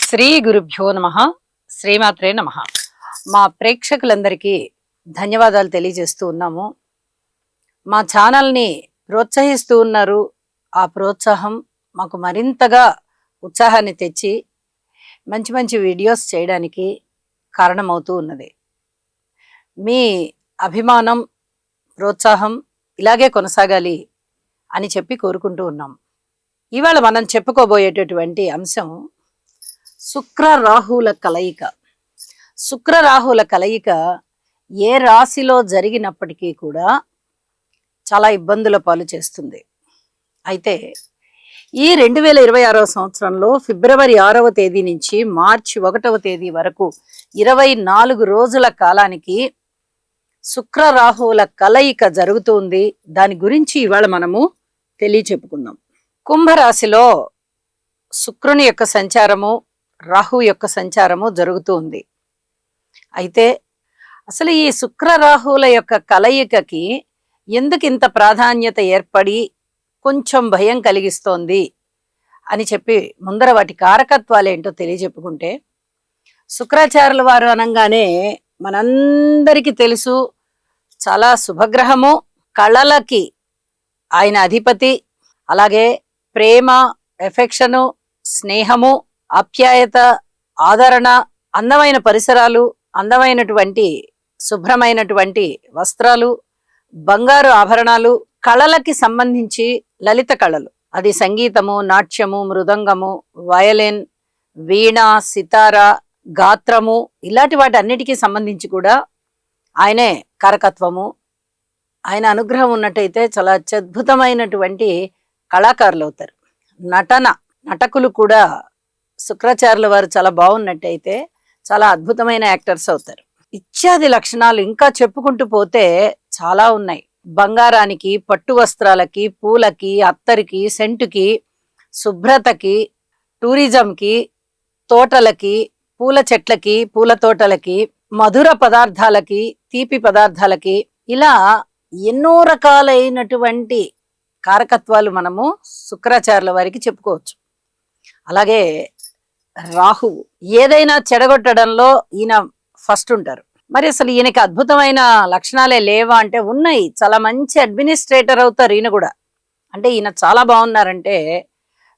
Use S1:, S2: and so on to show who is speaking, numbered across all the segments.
S1: శ్రీ గురుభ్యో నమః. శ్రీమాత్రే నమః. మా ప్రేక్షకులందరికీ ధన్యవాదాలు తెలియజేస్తూ ఉన్నాము. మా ఛానల్ని ప్రోత్సహిస్తూ ఉన్నారు. ఆ ప్రోత్సాహం మాకు మరింతగా ఉత్సాహాన్ని తెచ్చి మంచి మంచి వీడియోస్ చేయడానికి కారణమవుతూ ఉన్నది. మీ అభిమానం, ప్రోత్సాహం ఇలాగే కొనసాగాలి అని చెప్పి కోరుకుంటూ ఉన్నాం. ఇవాళ మనం చెప్పుకోబోయేటటువంటి అంశం శుక్ర రాహుల కలయిక. శుక్ర రాహుల కలయిక ఏ రాశిలో జరిగినప్పటికీ కూడా చాలా ఇబ్బందుల పాలు చేస్తుంది. అయితే ఈ 2026వ సంవత్సరంలో ఫిబ్రవరి 6వ తేదీ నుంచి మార్చి 1వ తేదీ వరకు 24 రోజుల కాలానికి శుక్ర రాహుల కలయిక జరుగుతుంది. దాని గురించి ఇవాళ మనము తెలియచెప్పుకుందాం. కుంభరాశిలో శుక్రుని యొక్క సంచారము, రాహు యొక్క సంచారము జరుగుతూ ఉంది. అయితే అసలు ఈ శుక్ర రాహుల యొక్క కలయికకి ఎందుకు ఇంత ప్రాధాన్యత ఏర్పడి కొంచెం భయం కలిగిస్తోంది అని చెప్పి ముందర వాటి కారకత్వాలు ఏంటో తెలియజెప్పుకుంటే, శుక్రాచార్యుల వారు అనగానే మనందరికీ తెలుసు, చాలా శుభగ్రహము, కళలకి ఆయన అధిపతి, అలాగే ప్రేమ, ఎఫెక్షను, స్నేహము, ఆప్యాయత, ఆదరణ, అందమైన పరిసరాలు, అందమైనటువంటి శుభ్రమైనటువంటి వస్త్రాలు, బంగారు ఆభరణాలు, కళలకి సంబంధించి లలిత కళలు, అది సంగీతము, నాట్యము, మృదంగము, వయలిన్, వీణ, సితార, గాత్రము, ఇలాంటి వాటి అన్నిటికీ సంబంధించి కూడా ఆయనే కారకత్వము. ఆయన అనుగ్రహం ఉన్నట్టయితే చాలా అత్యద్భుతమైనటువంటి కళాకారులు అవుతారు. నటకులు కూడా శుక్రాచార్యుల వారు చాలా బాగున్నట్టయితే చాలా అద్భుతమైన యాక్టర్స్ అవుతారు. ఇత్యాది లక్షణాలు ఇంకా చెప్పుకుంటూ పోతే చాలా ఉన్నాయి. బంగారానికి, పట్టు వస్త్రాలకి, పూలకి, అత్తరికి, సెంటుకి, శుభ్రతకి, టూరిజంకి, తోటలకి, పూల చెట్లకి, పూల తోటలకి, మధుర పదార్థాలకి, తీపి పదార్థాలకి, ఇలా ఎన్నో రకాలైనటువంటి కారకత్వాలు మనము శుక్రాచార్యుల వారికి చెప్పుకోవచ్చు. అలాగే రాహువు ఏదైనా చెడగొట్టడంలో ఈయన ఫస్ట్ ఉంటారు. మరి అసలు ఈయనకి అద్భుతమైన లక్షణాలే లేవా అంటే ఉన్నాయి. చాలా మంచి అడ్మినిస్ట్రేటర్ అవుతారు ఈయన కూడా. అంటే ఈయన చాలా బాగున్నారంటే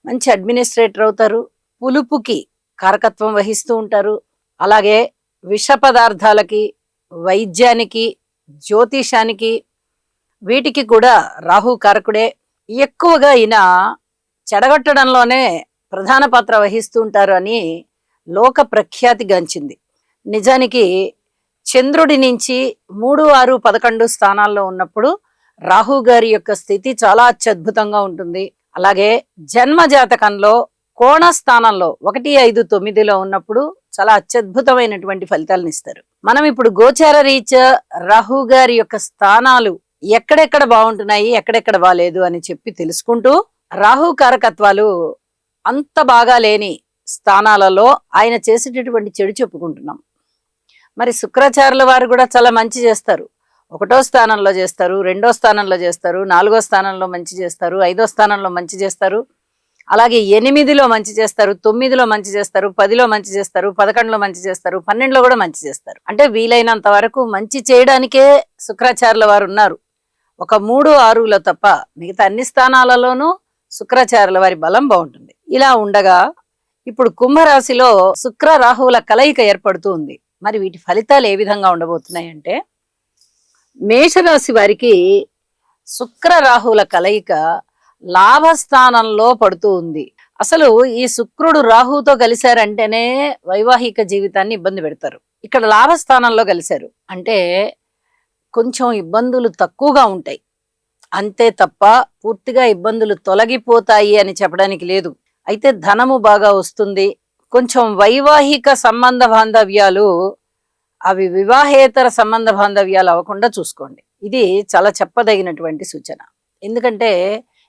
S1: మంచి అడ్మినిస్ట్రేటర్ అవుతారు. పులుపుకి కారకత్వం వహిస్తూ ఉంటారు. అలాగే విష పదార్థాలకి, వైద్యానికి, జ్యోతిషానికి, వీటికి కూడా రాహు కారకుడే. ఎక్కువగా ఈయన చెడగొట్టడంలోనే ప్రధాన పాత్ర వహిస్తూ ఉంటారు అని లోక ప్రఖ్యాతి గాంచింది. నిజానికి చంద్రుడి నుంచి 3, 6, 11 స్థానాల్లో ఉన్నప్పుడు రాహు గారి యొక్క స్థితి చాలా అత్యద్భుతంగా ఉంటుంది. అలాగే జన్మ జాతకంలో కోణ స్థానంలో 1, 5, 9లో ఉన్నప్పుడు చాలా అత్యద్భుతమైనటువంటి ఫలితాలను ఇస్తారు. మనం ఇప్పుడు గోచార రీత్యా రాహు గారి యొక్క స్థానాలు ఎక్కడెక్కడ బాగుంటున్నాయి, ఎక్కడెక్కడ బాలేదు అని చెప్పి తెలుసుకుంటూ, రాహు కారకత్వాలు అంత బాగా లేని స్థానాలలో ఆయన చేసేటటువంటి చెడు చెప్పుకుంటున్నాం. మరి శుక్రాచార్యుల వారు కూడా చాలా మంచి చేస్తారు. 1వ స్థానంలో చేస్తారు, 2వ స్థానంలో చేస్తారు, 4వ స్థానంలో మంచి చేస్తారు, 5వ స్థానంలో మంచి చేస్తారు, అలాగే 8లో మంచి చేస్తారు, 9లో మంచి చేస్తారు, 10లో మంచి చేస్తారు, 11లో మంచి చేస్తారు, 12లో కూడా మంచి చేస్తారు. అంటే వీలైనంత వరకు మంచి చేయడానికే శుక్రాచార్యుల వారు ఉన్నారు. ఒక 3, 6లో తప్ప మిగతా అన్ని స్థానాలలోనూ శుక్రాచార్యుల వారి బలం బాగుంటుంది. ఇలా ఉండగా ఇప్పుడు కుంభరాశిలో శుక్ర రాహువుల కలయిక ఏర్పడుతూ ఉంది. మరి వీటి ఫలితాలు ఏ విధంగా ఉండబోతున్నాయంటే, మేషరాశి వారికి శుక్ర రాహువుల కలయిక లాభస్థానంలో పడుతూ ఉంది. అసలు ఈ శుక్రుడు రాహుతో కలిశారంటేనే వైవాహిక జీవితాన్ని ఇబ్బంది పెడతారు. ఇక్కడ లాభస్థానంలో కలిశారు అంటే కొంచెం ఇబ్బందులు తక్కువగా ఉంటాయి, అంతే తప్ప పూర్తిగా ఇబ్బందులు తొలగిపోతాయి అని చెప్పడానికి లేదు. అయితే ధనము బాగా వస్తుంది. కొంచెం వైవాహిక సంబంధ బాంధవ్యాలు అవి వివాహేతర సంబంధ బాంధవ్యాలు అవ్వకుండా చూసుకోండి. ఇది చాలా చెప్పదగినటువంటి సూచన. ఎందుకంటే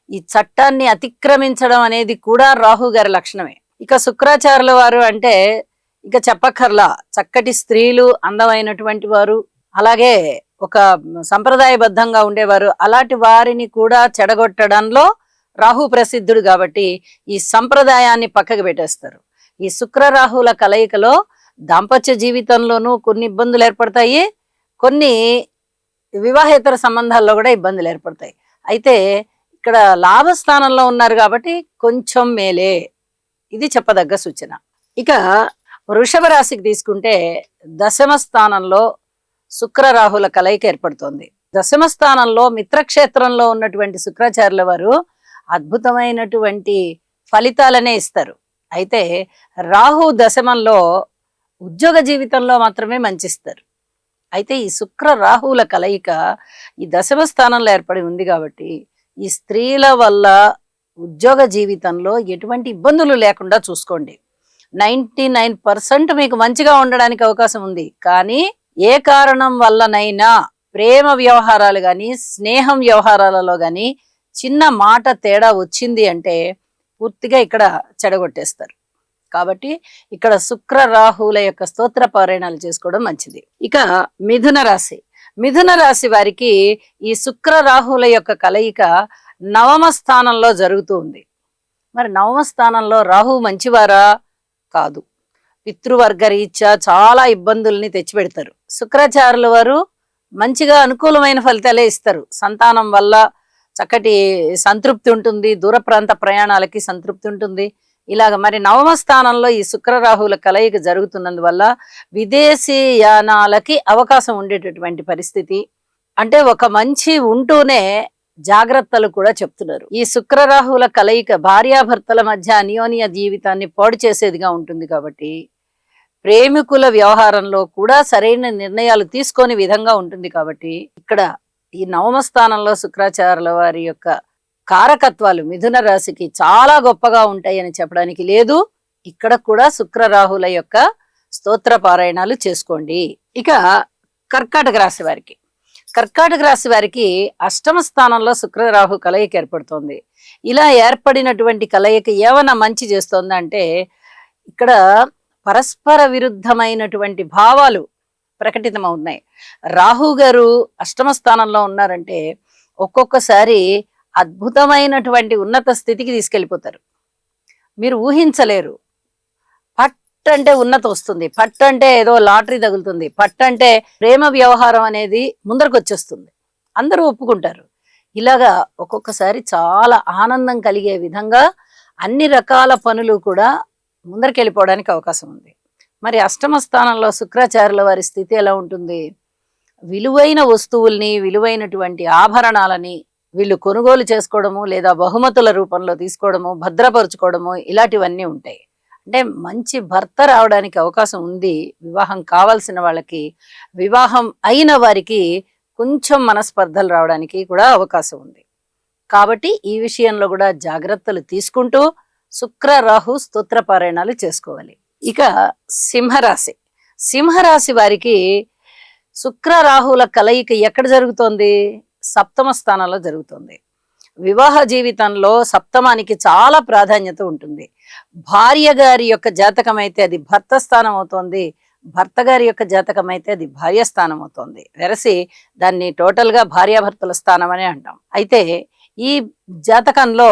S1: ఈ చట్టాన్ని అతిక్రమించడం అనేది కూడా రాహు గారి లక్షణమే. ఇక శుక్రాచార్యుల వారు అంటే ఇక చెప్పక్కర్లా, చక్కటి స్త్రీలు, అందమైనటువంటి వారు, అలాగే ఒక సంప్రదాయబద్ధంగా ఉండేవారు. అలాంటి వారిని కూడా చెడగొట్టడంలో రాహు ప్రసిద్ధుడు కాబట్టి ఈ సంప్రదాయాన్ని పక్కకు పెట్టేస్తారు. ఈ శుక్ర రాహుల కలయికలో దాంపత్య జీవితంలోనూ కొన్ని ఇబ్బందులు ఏర్పడతాయి, కొన్ని వివాహేతర సంబంధాల్లో కూడా ఇబ్బందులు ఏర్పడతాయి. అయితే ఇక్కడ లాభస్థానంలో ఉన్నారు కాబట్టి కొంచెం మేలే, ఇది చెప్పదగ్గ సూచన. ఇక వృషభ రాశికి తీసుకుంటే దశమ స్థానంలో శుక్ర రాహుల కలయిక ఏర్పడుతోంది. దశమ స్థానంలో మిత్రక్షేత్రంలో ఉన్నటువంటి శుక్రాచార్యుల వారు అద్భుతమైనటువంటి ఫలితాలనే ఇస్తారు. అయితే రాహు దశమంలో ఉద్యోగ జీవితంలో మాత్రమే మంచిస్తారు. అయితే ఈ శుక్ర రాహుల కలయిక ఈ దశమ స్థానంలో ఏర్పడి ఉంది కాబట్టి ఈ స్త్రీల వల్ల ఉద్యోగ జీవితంలో ఎటువంటి ఇబ్బందులు లేకుండా చూసుకోండి. 99% మీకు మంచిగా ఉండడానికి అవకాశం ఉంది. కానీ ఏ కారణం వల్లనైనా ప్రేమ వ్యవహారాలు కానీ స్నేహం వ్యవహారాలలో కానీ చిన్న మాట తేడా వచ్చింది అంటే పూర్తిగా ఇక్కడ చెడగొట్టేస్తారు. కాబట్టి ఇక్కడ శుక్ర రాహుల యొక్క స్తోత్ర పారాయణాలు చేసుకోవడం మంచిది. ఇక మిథున రాశి. మిథున రాశి వారికి ఈ శుక్ర రాహుల యొక్క కలయిక నవమ స్థానంలో జరుగుతూ ఉంది. మరి నవమ స్థానంలో రాహు మంచివారా? కాదు. పితృవర్గ రీత్యా చాలా ఇబ్బందుల్ని తెచ్చిపెడతారు. శుక్రాచార్యుల వారు మంచిగా అనుకూలమైన ఫలితాలే ఇస్తారు. సంతానం వల్ల చక్కటి సంతృప్తి ఉంటుంది, దూర ప్రాంత ప్రయాణాలకి సంతృప్తి ఉంటుంది. ఇలాగ మరి నవమ స్థానంలో ఈ శుక్ర రాహుల కలయిక జరుగుతున్నందువల్ల విదేశీ యానాలకి అవకాశం ఉండేటటువంటి పరిస్థితి. అంటే ఒక మంచి ఉంటూనే జాగ్రత్తలు కూడా చెప్తున్నారు. ఈ శుక్ర రాహుల కలయిక భార్యాభర్తల మధ్య అన్యోన్య జీవితాన్ని పాడు చేసేదిగా ఉంటుంది. కాబట్టి ప్రేమికుల వ్యవహారంలో కూడా సరైన నిర్ణయాలు తీసుకొని విధంగా ఉంటుంది. కాబట్టి ఇక్కడ ఈ నవమ స్థానంలో శుక్రాచార్యుల వారి యొక్క కారకత్వాలు మిథున రాశికి చాలా గొప్పగా ఉంటాయని చెప్పడానికి లేదు. ఇక్కడ కూడా శుక్ర రాహుల యొక్క స్తోత్ర పారాయణాలు చేసుకోండి. ఇక కర్కాటక రాశి వారికి. కర్కాటక రాశి వారికి అష్టమ స్థానంలో శుక్ర రాహు కలయిక ఏర్పడుతోంది. ఇలా ఏర్పడినటువంటి కలయిక ఏమైనా మంచి చేస్తోంది అంటే ఇక్కడ పరస్పర విరుద్ధమైనటువంటి భావాలు ప్రకటితమవుతున్నాయి. రాహు గారు అష్టమ స్థానంలో ఉన్నారంటే ఒక్కొక్కసారి అద్భుతమైనటువంటి ఉన్నత స్థితికి తీసుకెళ్ళిపోతారు. మీరు ఊహించలేరు. పట్ అంటే ఉన్నత వస్తుంది, పట్ అంటే ఏదో లాటరీ తగులుతుంది, పట్ అంటే ప్రేమ వ్యవహారం అనేది ముందరకు వచ్చేస్తుంది, అందరూ ఒప్పుకుంటారు. ఇలాగా ఒక్కొక్కసారి చాలా ఆనందం కలిగే విధంగా అన్ని రకాల పనులు కూడా ముందరికెళ్ళిపోవడానికి అవకాశం ఉంది. మరి అష్టమ స్థానంలో శుక్రాచార్యుల వారి స్థితి ఎలా ఉంటుంది? విలువైన వస్తువుల్ని, విలువైనటువంటి ఆభరణాలని వీళ్ళు కొనుగోలు చేసుకోవడము, లేదా బహుమతుల రూపంలో తీసుకోవడము, భద్రపరుచుకోవడము, ఇలాంటివన్నీ ఉంటాయి. అంటే మంచి భర్త రావడానికి అవకాశం ఉంది. వివాహం కావాల్సిన వాళ్ళకి, వివాహం అయిన వారికి కొంచెం మనస్పర్ధలు రావడానికి కూడా అవకాశం ఉంది. కాబట్టి ఈ విషయంలో కూడా జాగ్రత్తలు తీసుకుంటూ శుక్ర రాహు స్తోత్ర పారాయణాలు చేసుకోవాలి. ఇక సింహరాశి. సింహరాశి వారికి శుక్ర రాహుల కలయిక ఎక్కడ జరుగుతోంది? సప్తమ స్థానంలో జరుగుతుంది. వివాహ జీవితంలో సప్తమానికి చాలా ప్రాధాన్యత ఉంటుంది. భార్య గారి యొక్క జాతకం అయితే అది భర్త స్థానం అవుతోంది, భర్త గారి యొక్క జాతకం అయితే అది భార్య స్థానం అవుతోంది. వెరసి దాన్ని టోటల్ గా భార్యాభర్తల స్థానం అనే అంటాం. అయితే ఈ జాతకంలో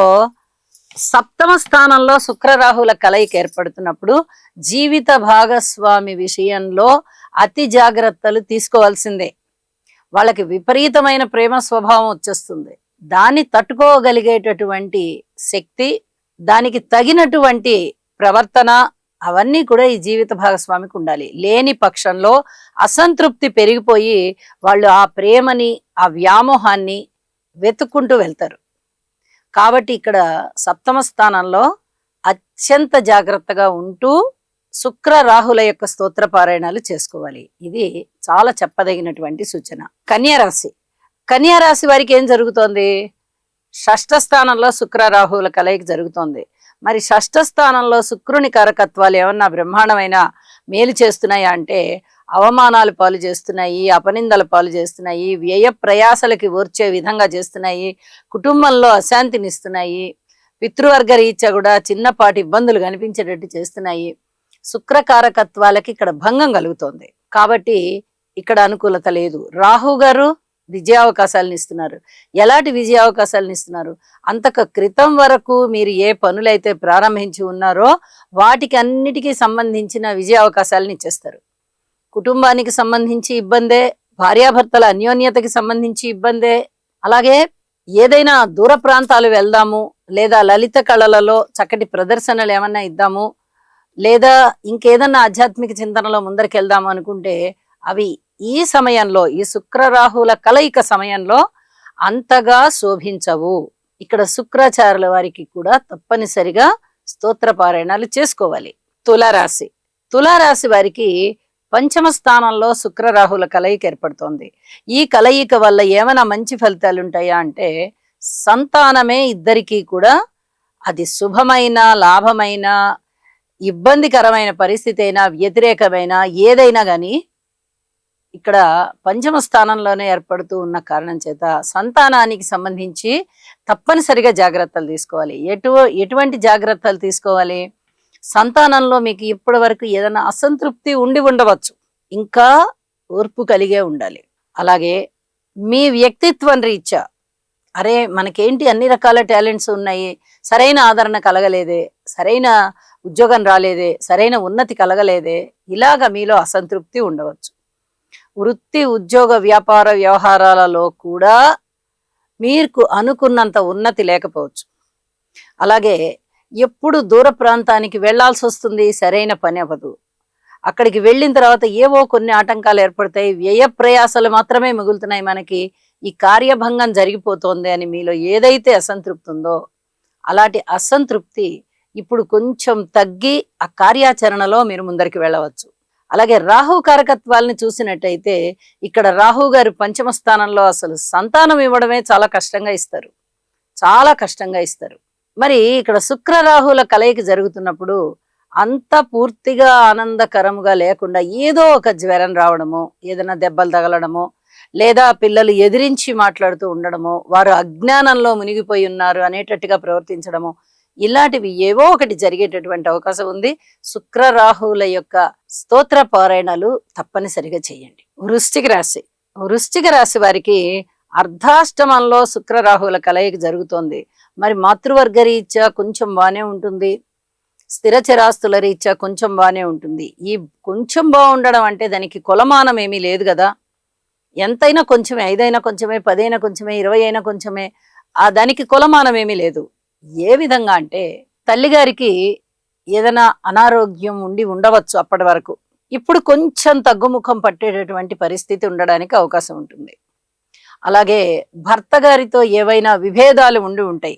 S1: సప్తమ స్థానంలో శుక్ర రాహుల కలయిక ఏర్పడుతున్నప్పుడు జీవిత భాగస్వామి విషయంలో అతి జాగ్రత్తలు తీసుకోవాల్సిందే. వాళ్ళకి విపరీతమైన ప్రేమ స్వభావం వచ్చేస్తుంది. దాన్ని తట్టుకోగలిగేటటువంటి శక్తి, దానికి తగినటువంటి ప్రవర్తన, అవన్నీ కూడా ఈ జీవిత భాగస్వామికి ఉండాలి. లేని పక్షంలో అసంతృప్తి పెరిగిపోయి వాళ్ళు ఆ ప్రేమని, ఆ వ్యామోహాన్ని వెతుక్కుంటూ వెళ్తారు. కాబట్టి ఇక్కడ సప్తమ స్థానంలో అత్యంత జాగ్రత్తగా ఉంటూ శుక్ర రాహుల యొక్క స్తోత్ర పారాయణాలు చేసుకోవాలి. ఇది చాలా చెప్పదగినటువంటి సూచన. కన్యారాశి. కన్యారాశి వారికి ఏం జరుగుతోంది? షష్ఠ స్థానంలో శుక్ర రాహుల కలయిక జరుగుతోంది. మరి షష్ఠ స్థానంలో శుక్రుని కారకత్వాలు ఏమన్నా బ్రహ్మాండమైన మేలు చేస్తున్నాయా అంటే అవమానాలు పాలు చేస్తున్నాయి, అపనిందల పాలు చేస్తున్నాయి, వ్యయ ప్రయాసలకి ఓర్చే విధంగా చేస్తున్నాయి, కుటుంబంలో అశాంతినిస్తున్నాయి, పితృవర్గ రీత్యా కూడా చిన్నపాటి ఇబ్బందులు కనిపించేటట్టు చేస్తున్నాయి. శుక్రకారకత్వాలకి ఇక్కడ భంగం కలుగుతోంది. కాబట్టి ఇక్కడ అనుకూలత లేదు. రాహు గారు విజయావకాశాలను ఇస్తున్నారు. ఎలాంటి విజయావకాశాలను ఇస్తున్నారు? అంతకు క్రితం వరకు మీరు ఏ పనులైతే ప్రారంభించి ఉన్నారో వాటికి అన్నిటికీ సంబంధించిన విజయావకాశాలను ఇచ్చేస్తారు. కుటుంబానికి సంబంధించి ఇబ్బందే, భార్యాభర్తల అన్యోన్యతకి సంబంధించి ఇబ్బందే, అలాగే ఏదైనా దూర ప్రాంతాలు వెళ్దాము, లేదా లలిత కళలలో చక్కటి ప్రదర్శనలు ఏమన్నా ఇద్దాము, లేదా ఇంకేదన్నా ఆధ్యాత్మిక చింతనలో ముందరికెళ్దాము అనుకుంటే అవి ఈ సమయంలో, ఈ శుక్ర రాహుల కలయిక సమయంలో అంతగా శోభించవు. ఇక్కడ శుక్రాచార్యుల వారికి కూడా తప్పనిసరిగా స్తోత్ర పారాయణాలు చేసుకోవాలి. తులారాశి, తులారాశి వారికి పంచమ స్థానంలో శుక్ర రాహుల కలయిక ఏర్పడుతోంది. ఈ కలయిక వల్ల ఏమైనా మంచి ఫలితాలు ఉంటాయా అంటే, సంతానమే ఇద్దరికీ కూడా అది శుభమైన, లాభమైన, ఇబ్బందికరమైన పరిస్థితి అయినా, వ్యతిరేకమైన ఏదైనా గాని ఇక్కడ పంచమ స్థానంలోనే ఏర్పడుతూ ఉన్న కారణం చేత సంతానానికి సంబంధించి తప్పనిసరిగా జాగ్రత్తలు తీసుకోవాలి. ఎటువంటి జాగ్రత్తలు తీసుకోవాలి? సంతానంలో మీకు ఇప్పటి వరకు ఏదైనా అసంతృప్తి ఉండవచ్చు, ఇంకా ఓర్పు కలిగే ఉండాలి. అలాగే మీ వ్యక్తిత్వం రీత్యా, అరే మనకేంటి అన్ని రకాల టాలెంట్స్ ఉన్నాయి, సరైన ఆదరణ కలగలేదే, సరైన ఉద్యోగం రాలేదే, సరైన ఉన్నతి కలగలేదే, ఇలాగ మీలో అసంతృప్తి ఉండవచ్చు. వృత్తి, ఉద్యోగ, వ్యాపార వ్యవహారాలలో కూడా మీకు అనుకున్నంత ఉన్నతి లేకపోవచ్చు. అలాగే ఎప్పుడు దూర ప్రాంతానికి వెళ్లాల్సి వస్తుంది, సరైన పని అవ్వదు. అక్కడికి వెళ్ళిన తర్వాత ఏవో కొన్ని ఆటంకాలు ఏర్పడతాయి, వ్యయ ప్రయాసాలు మాత్రమే మిగులుతున్నాయి, మనకి ఈ కార్యభంగం జరిగిపోతోంది అని మీలో ఏదైతే అసంతృప్తి ఉందో అలాంటి అసంతృప్తి ఇప్పుడు కొంచెం తగ్గి ఆ కార్యాచరణలో మీరు ముందరికి వెళ్ళవచ్చు. అలాగే రాహు కారకత్వాలని చూసినట్టయితే ఇక్కడ రాహు గారు పంచమ స్థానంలో అసలు సంతానం ఇవ్వడమే చాలా కష్టంగా ఇస్తారు, చాలా కష్టంగా ఇస్తారు. మరి ఇక్కడ శుక్ర రాహుల కలయిక జరుగుతున్నప్పుడు అంత పూర్తిగా ఆనందకరముగా లేకుండా ఏదో ఒక జ్వరం రావడమో, ఏదైనా దెబ్బలు తగలడమో, లేదా పిల్లలు ఎదిరించి మాట్లాడుతూ ఉండడమో, వారు అజ్ఞానంలో మునిగిపోయి ఉన్నారు అనేటట్టుగా ప్రవర్తించడమో, ఇలాంటివి ఏవో ఒకటి జరిగేటటువంటి అవకాశం ఉంది. శుక్ర రాహుల యొక్క స్తోత్ర పారాయణాలు తప్పనిసరిగా చేయండి. వృశ్చిక రాశి, వృశ్చిక రాశి వారికి అర్ధాష్టమంలో శుక్ర రాహుల కలయిక జరుగుతోంది. మరి మాతృవర్గ రీత్యా కొంచెం బాగానే ఉంటుంది, స్థిర చిరాస్తుల రీత్యా కొంచెం బాగానే ఉంటుంది. ఈ కొంచెం బాగుండడం అంటే దానికి కొలమానం ఏమీ లేదు కదా. ఎంతైనా కొంచెమే, 5 అయినా కొంచెమే, 10 అయినా కొంచెమే, 20 అయినా కొంచెమే, దానికి కొలమానం ఏమీ లేదు. ఏ విధంగా అంటే తల్లిగారికి ఏదైనా అనారోగ్యం ఉండవచ్చు అప్పటి వరకు, ఇప్పుడు కొంచెం తగ్గుముఖం పట్టేటటువంటి పరిస్థితి ఉండడానికి అవకాశం ఉంటుంది. అలాగే భర్త గారితో ఏవైనా విభేదాలు ఉంటాయి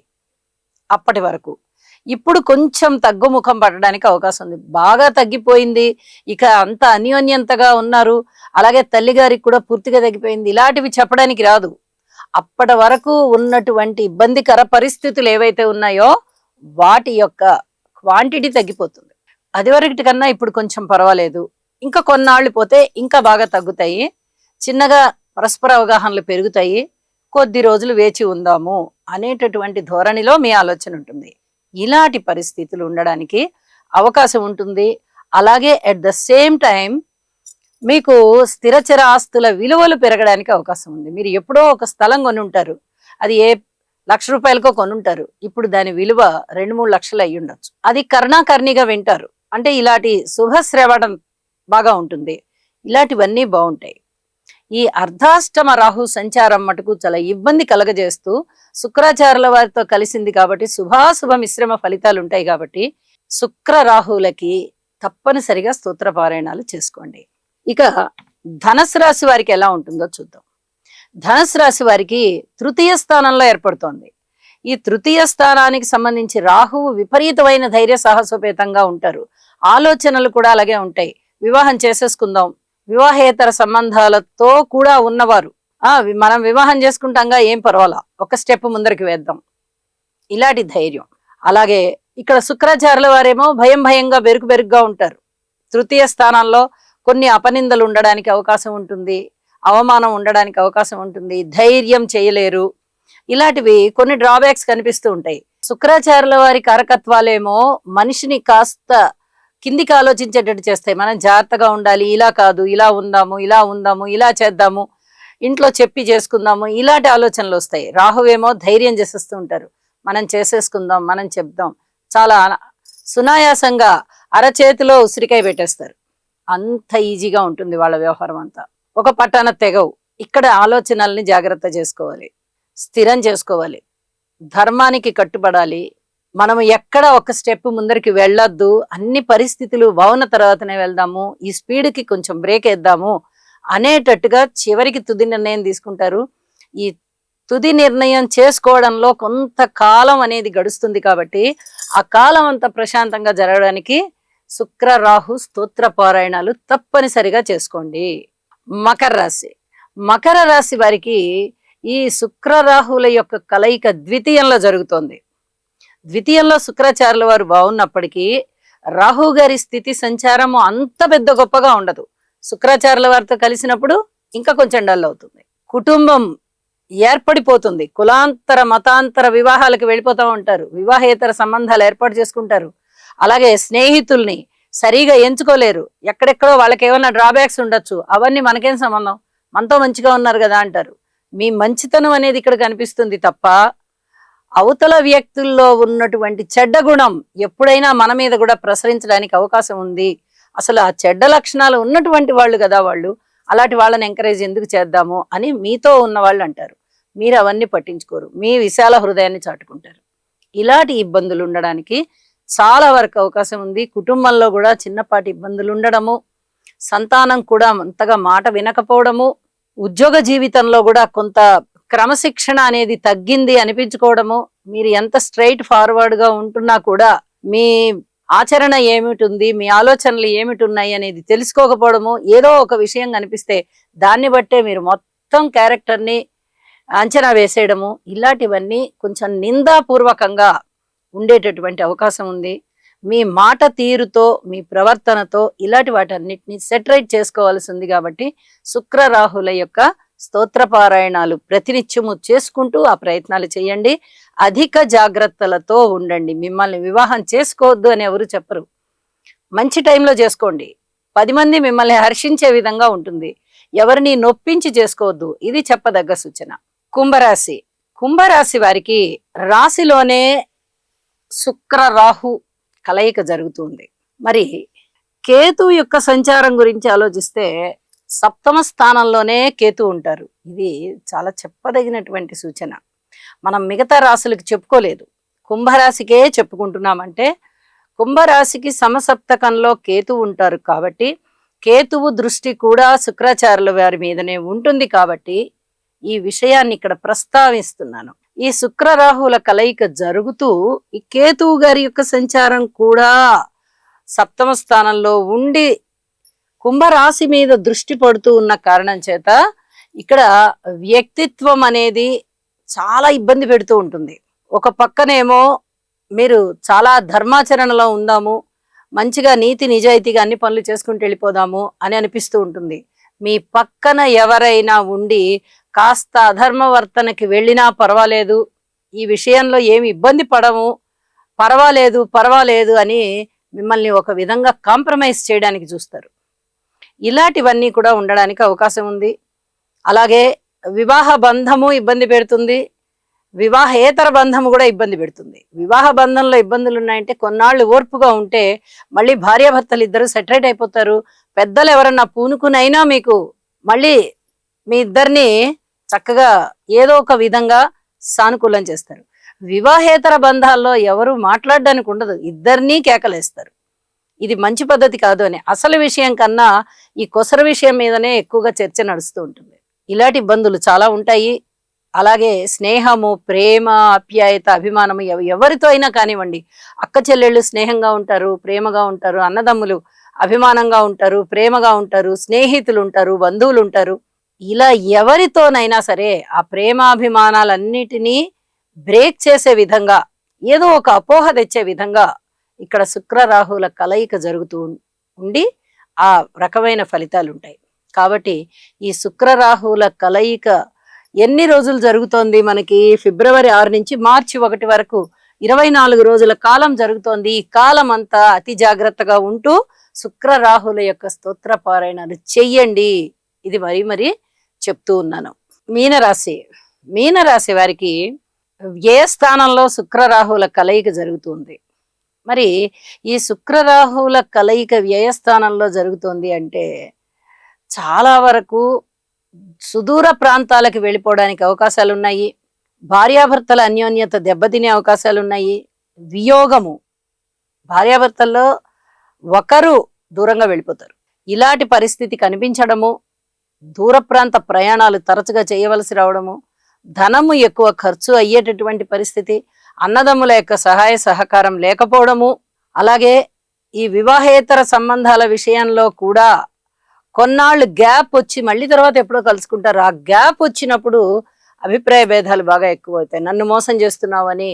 S1: అప్పటి వరకు, ఇప్పుడు కొంచెం తగ్గుముఖం పట్టడానికి అవకాశం ఉంది. బాగా తగ్గిపోయింది, ఇక అంత అన్యోన్యంతగా ఉన్నారు, అలాగే తల్లిగారికి కూడా పూర్తిగా తగ్గిపోయింది, ఇలాంటివి చెప్పడానికి రాదు. అప్పటి వరకు ఉన్నటువంటి ఇబ్బందికర పరిస్థితులు ఏవైతే ఉన్నాయో వాటి యొక్క క్వాంటిటీ తగ్గిపోతుంది. అది వరకటి కన్నా ఇప్పుడు కొంచెం పర్వాలేదు, ఇంకా కొన్నాళ్ళు పోతే ఇంకా బాగా తగ్గుతాయి, చిన్నగా పరస్పర అవగాహనలు పెరుగుతాయి, కొద్ది రోజులు వేచి ఉందాము అనేటటువంటి ధోరణిలో మీ ఆలోచన ఉంటుంది. ఇలాంటి పరిస్థితులు ఉండడానికి అవకాశం ఉంటుంది. అలాగే అట్ ద సేమ్ టైం మీకు స్థిరచర ఆస్తుల విలువలు పెరగడానికి అవకాశం ఉంది. మీరు ఎప్పుడో ఒక స్థలం కొని ఉంటారు, అది ఏ ₹1,00,000కో కొనుంటారు, ఇప్పుడు దాని విలువ 2-3 లక్షలు అయ్యి ఉండొచ్చు. అది కర్ణాకర్ణిగా వింటారు, అంటే ఇలాంటి శుభశ్రవణం బాగా ఉంటుంది, ఇలాంటివన్నీ బాగుంటాయి. ఈ అర్ధాష్టమ రాహు సంచారం మటుకు చాలా ఇబ్బంది కలగజేస్తూ శుక్రాచార్యుల వారితో కలిసింది కాబట్టి శుభాశుభ మిశ్రమ ఫలితాలు ఉంటాయి. కాబట్టి శుక్ర రాహులకి తప్పనిసరిగా స్తోత్ర పారాయణాలు చేసుకోండి. ఇక ధనుసు రాశి వారికి ఎలా ఉంటుందో చూద్దాం. ధనుసు రాశి వారికి తృతీయ స్థానంలో ఏర్పడుతోంది. ఈ తృతీయ స్థానానికి సంబంధించి రాహువు విపరీతమైన ధైర్య సాహసోపేతంగా ఉంటారు, ఆలోచనలు కూడా అలాగే ఉంటాయి. వివాహం చేసేసుకుందాం, వివాహేతర సంబంధాలతో కూడా ఉన్నవారు మనం వివాహం చేసుకుంటాంగా, ఏం పర్వాలా, ఒక స్టెప్ ముందరికి వేద్దాం, ఇలాంటి ధైర్యం. అలాగే ఇక్కడ శుక్రాచార్యుల వారేమో భయంగా బెరుకుగా ఉంటారు. తృతీయ స్థానాల్లో కొన్ని అపనిందలు ఉండడానికి అవకాశం ఉంటుంది, అవమానం ఉండడానికి అవకాశం ఉంటుంది, ధైర్యం చేయలేరు, ఇలాంటివి కొన్ని డ్రాబ్యాక్స్ కనిపిస్తూ ఉంటాయి. శుక్రాచార్యుల వారి కారకత్వాలేమో మనిషిని కాస్త కిందికి ఆలోచించేటట్టు చేస్తాయి. మనం జాగ్రత్తగా ఉండాలి, ఇలా కాదు, ఇలా ఉందాము, ఇలా చేద్దాము, ఇంట్లో చెప్పి చేసుకుందాము ఇలాంటి ఆలోచనలు వస్తాయి. రాహువేమో ధైర్యం చేసేస్తూ ఉంటారు, మనం చేసేసుకుందాం, మనం చెప్దాం, చాలా సునాయాసంగా అరచేతిలో ఉసిరికాయ పెట్టేస్తారు. అంత ఈజీగా ఉంటుంది వాళ్ళ వ్యవహారం అంతా. ఒక పట్టాన తెగవు. ఇక్కడ ఆలోచనల్ని జాగ్రత్త చేసుకోవాలి, స్థిరం చేసుకోవాలి, ధర్మానికి కట్టుబడాలి. మనం ఎక్కడ ఒక స్టెప్ ముందరికి వెళ్ళొద్దు, అన్ని పరిస్థితులు బాగున్న తర్వాతనే వెళ్దాము, ఈ స్పీడ్కి కొంచెం బ్రేక్ వేద్దాము అనేటట్టుగా చివరికి తుది నిర్ణయం తీసుకుంటారు. ఈ తుది నిర్ణయం చేసుకోవడంలో కొంతకాలం అనేది గడుస్తుంది కాబట్టి ఆ కాలం అంతా ప్రశాంతంగా జరగడానికి శుక్ర రాహు స్తోత్ర పారాయణాలు తప్పనిసరిగా చేసుకోండి. మకర రాశి. మకర రాశి వారికి ఈ శుక్ర రాహుల యొక్క కలయిక ద్వితీయంలో జరుగుతోంది. ద్వితీయంలో శుక్రాచార్యుల వారు బాగున్నప్పటికీ రాహు గారి స్థితి సంచారము అంత పెద్ద గొప్పగా ఉండదు. శుక్రాచార్యుల వారితో కలిసినప్పుడు ఇంకా కొంచెం డల్ అవుతుంది. కుటుంబం ఏర్పడిపోతుంది. కులాంతర మతాంతర వివాహాలకు వెళ్ళిపోతూ ఉంటారు, వివాహేతర సంబంధాలు ఏర్పాటు చేసుకుంటారు. అలాగే స్నేహితుల్ని సరిగా ఎంచుకోలేరు, ఎక్కడెక్కడో వాళ్ళకి ఏమైనా డ్రాబ్యాక్స్ ఉండొచ్చు, అవన్నీ మనకేం సంబంధం, మనతో మంచిగా ఉన్నారు కదా అంటారు. మీ మంచితనం అనేది ఇక్కడ కనిపిస్తుంది తప్ప అవతల వ్యక్తుల్లో ఉన్నటువంటి చెడ్డ గుణం ఎప్పుడైనా మన మీద కూడా ప్రసరించడానికి అవకాశం ఉంది. అసలు ఆ చెడ్డ లక్షణాలు ఉన్నటువంటి వాళ్ళు కదా వాళ్ళు, అలాంటి వాళ్ళని ఎంకరేజ్ ఎందుకు చేద్దాము అని మీతో ఉన్న వాళ్ళు అంటారు. మీరు అవన్నీ పట్టించుకోరు, మీ విశాల హృదయాన్ని చాటుకుంటారు. ఇలాంటి ఇబ్బందులు ఉండడానికి చాలా వరకు అవకాశం ఉంది. కుటుంబంలో కూడా చిన్నపాటి ఇబ్బందులు ఉండడము, సంతానం కూడా అంతగా మాట వినకపోవడము, ఉద్యోగ జీవితంలో కూడా కొంత క్రమశిక్షణ అనేది తగ్గింది అనిపించుకోవడము, మీరు ఎంత స్ట్రైట్ ఫార్వర్డ్ గా ఉంటున్నా కూడా మీ ఆచరణ ఏమిటుంది, మీ ఆలోచనలు ఏమిటి ఉన్నాయి అనేది తెలుసుకోకపోవడము, ఏదో ఒక విషయం కనిపిస్తే దాన్ని బట్టే మీరు మొత్తం క్యారెక్టర్ని అంచనా వేసేయడము, ఇలాంటివన్నీ కొంచెం నిందాపూర్వకంగా ఉండేటటువంటి అవకాశం ఉంది. మీ మాట తీరుతో, మీ ప్రవర్తనతో ఇలాంటి వాటన్నిటిని సెటరైట్ చేసుకోవాల్సి ఉంది. కాబట్టి శుక్ర రాహుల యొక్క స్తోత్ర పారాయణాలు ప్రతినిత్యము చేసుకుంటూ ఆ ప్రయత్నాలు చేయండి. అధిక జాగ్రత్తలతో ఉండండి. మిమ్మల్ని వివాహం చేసుకోవద్దు అని ఎవరు చెప్పరు. మంచి టైంలో చేసుకోండి, 10 మంది మిమ్మల్ని హర్షించే విధంగా ఉంటుంది. ఎవరిని నొప్పించి చేసుకోవద్దు, ఇది చెప్పదగ్గ సూచన. కుంభరాశి. కుంభరాశి వారికి రాశిలోనే శుక్ర రాహు కలయిక జరుగుతుంది. మరి కేతు యొక్క సంచారం గురించి ఆలోచిస్తే సప్తమ స్థానంలోనే కేతు ఉంటారు. ఇది చాలా చెప్పదగినటువంటి సూచన. మనం మిగతా రాశులకు చెప్పుకోలేదు, కుంభరాశికే చెప్పుకుంటున్నామంటే కుంభరాశికి సమసప్తకంలో కేతు ఉంటారు కాబట్టి కేతువు దృష్టి కూడా శుక్రాచార్యుల వారి మీదనే ఉంటుంది. కాబట్టి ఈ విషయాన్ని ఇక్కడ ప్రస్తావిస్తున్నాను. ఈ శుక్ర రాహుల కలయిక జరుగుతూ ఈ కేతువు గారి యొక్క సంచారం కూడా సప్తమ స్థానంలో ఉండి కుంభరాశి మీద దృష్టి పడుతూ ఉన్న కారణం చేత ఇక్కడ వ్యక్తిత్వం అనేది చాలా ఇబ్బంది పెడుతూ ఉంటుంది. ఒక పక్కనేమో మీరు చాలా ధర్మాచరణలో ఉందాము, మంచిగా నీతి నిజాయితీగా అన్ని పనులు చేసుకుంటూ వెళ్ళిపోదాము అని అనిపిస్తూ ఉంటుంది. మీ పక్కన ఎవరైనా ఉండి కాస్త అధర్మవర్తనకి వెళ్ళినా పర్వాలేదు, ఈ విషయంలో ఏమి ఇబ్బంది పడము, పర్వాలేదు అని మిమ్మల్ని ఒక విధంగా కాంప్రమైజ్ చేయడానికి చూస్తారు. ఇలాంటివన్నీ కూడా ఉండడానికి అవకాశం ఉంది. అలాగే వివాహ బంధము ఇబ్బంది పెడుతుంది, వివాహేతర బంధము కూడా ఇబ్బంది పెడుతుంది. వివాహ బంధంలో ఇబ్బందులు ఉన్నాయంటే కొన్నాళ్ళు ఓర్పుగా ఉంటే మళ్ళీ భార్యాభర్తలు ఇద్దరు సెటరేట్ అయిపోతారు. పెద్దలు ఎవరన్నా పూనుకునైనా మీకు మళ్ళీ మీ ఇద్దరిని చక్కగా ఏదో ఒక విధంగా సానుకూలం చేస్తారు. వివాహేతర బంధాల్లో ఎవరు మాట్లాడడానికి ఉండదు, ఇద్దరినీ కేకలేస్తారు. ఇది మంచి పద్ధతి కాదు అని అసలు విషయం కన్నా ఈ కొసర విషయం మీదనే ఎక్కువగా చర్చ నడుస్తూ ఉంటుంది. ఇలాంటి ఇబ్బందులు చాలా ఉంటాయి. అలాగే స్నేహము, ప్రేమ, ఆప్యాయత, అభిమానము ఎవరితో అయినా కానివ్వండి, అక్క చెల్లెళ్ళు స్నేహంగా ఉంటారు, ప్రేమగా ఉంటారు, అన్నదమ్ములు అభిమానంగా ఉంటారు, ప్రేమగా ఉంటారు, స్నేహితులు ఉంటారు, బంధువులు ఉంటారు. ఇలా ఎవరితోనైనా సరే ఆ ప్రేమాభిమానాలన్నిటినీ బ్రేక్ చేసే విధంగా, ఏదో ఒక అపోహ తెచ్చే విధంగా ఇక్కడ శుక్ర రాహుల కలయిక జరుగుతూ ఉండి ఆ రకమైన ఫలితాలు ఉంటాయి. కాబట్టి ఈ శుక్ర రాహుల కలయిక ఎన్ని రోజులు జరుగుతోంది? మనకి ఫిబ్రవరి 6 నుంచి మార్చి 1 వరకు 24 రోజుల కాలం జరుగుతోంది. ఈ కాలం అంతా అతి జాగ్రత్తగా ఉంటూ శుక్ర రాహుల యొక్క స్తోత్ర పారాయణాలు చెయ్యండి. ఇది మరీ చెప్తూ ఉన్నాను. మీనరాశి మీనరాశి వారికి ఏ స్థానంలో శుక్రరాహుల కలయిక జరుగుతుంది. మరి ఈ శుక్రరాహుల కలయిక వ్యయస్థానంలో జరుగుతోంది అంటే చాలా వరకు సుదూర ప్రాంతాలకు వెళ్ళిపోవడానికి అవకాశాలు ఉన్నాయి. భార్యాభర్తల అన్యోన్యత దెబ్బతినే అవకాశాలు ఉన్నాయి. వియోగము, భార్యాభర్తల్లో ఒకరు దూరంగా వెళ్ళిపోతారు. ఇలాంటి పరిస్థితి కనిపించడము, దూర ప్రాంత ప్రయాణాలు తరచుగా చేయవలసి రావడము, ధనము ఎక్కువ ఖర్చు అయ్యేటటువంటి పరిస్థితి, అన్నదమ్ముల యొక్క సహాయ సహకారం లేకపోవడము, అలాగే ఈ వివాహేతర సంబంధాల విషయంలో కూడా కొన్నాళ్ళు గ్యాప్ వచ్చి మళ్ళీ తర్వాత ఎప్పుడో కలుసుకుంటారు. ఆ గ్యాప్ వచ్చినప్పుడు అభిప్రాయ భేదాలు బాగా ఎక్కువ అవుతాయి. నన్ను మోసం చేస్తున్నావని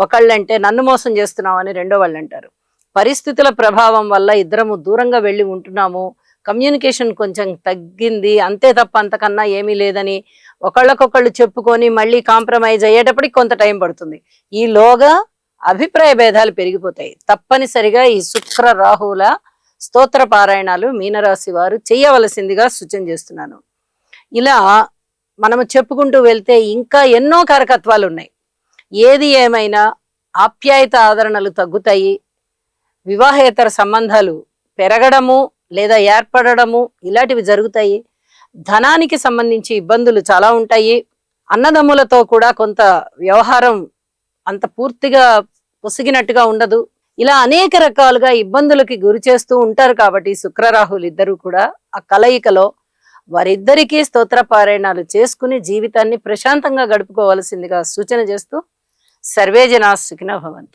S1: ఒకళ్ళంటే, నన్ను మోసం చేస్తున్నావని రెండో వాళ్ళు అంటారు. పరిస్థితుల ప్రభావం వల్ల ఇద్దరము దూరంగా వెళ్ళి ఉంటున్నాము, కమ్యూనికేషన్ కొంచెం తగ్గింది, అంతే తప్ప అంతకన్నా ఏమీ లేదని ఒకళ్ళకొకళ్ళు చెప్పుకొని మళ్ళీ కాంప్రమైజ్ అయ్యేటప్పటికి కొంత టైం పడుతుంది. ఈలోగా అభిప్రాయ భేదాలు పెరిగిపోతాయి. తప్పనిసరిగా ఈ శుక్ర రాహుల స్తోత్ర పారాయణాలు మీనరాశి వారు చేయవలసిందిగా సూచన చేస్తున్నాను. ఇలా మనము చెప్పుకుంటూ వెళ్తే ఇంకా ఎన్నో కారకత్వాలు ఉన్నాయి. ఏది ఏమైనా ఆప్యాయత ఆదరణలు తగ్గుతాయి, వివాహేతర సంబంధాలు పెరగడము లేదా ఏర్పడము ఇలాంటివి జరుగుతాయి. ధనానికి సంబంధించి ఇబ్బందులు చాలా ఉంటాయి. అన్నదమ్ములతో కూడా కొంత వ్యవహారం అంత పూర్తిగా పొసిగినట్టుగా ఉండదు. ఇలా అనేక రకాలుగా ఇబ్బందులకి గురి చేస్తూ ఉంటారు. కాబట్టి శుక్రరాహులు ఇద్దరు కూడా ఆ కలయికలో వారిద్దరికీ స్తోత్ర పారాయణాలు చేసుకుని జీవితాన్ని ప్రశాంతంగా గడుపుకోవాల్సిందిగా సూచన చేస్తూ సర్వే జనా సుఖినో భవంతు.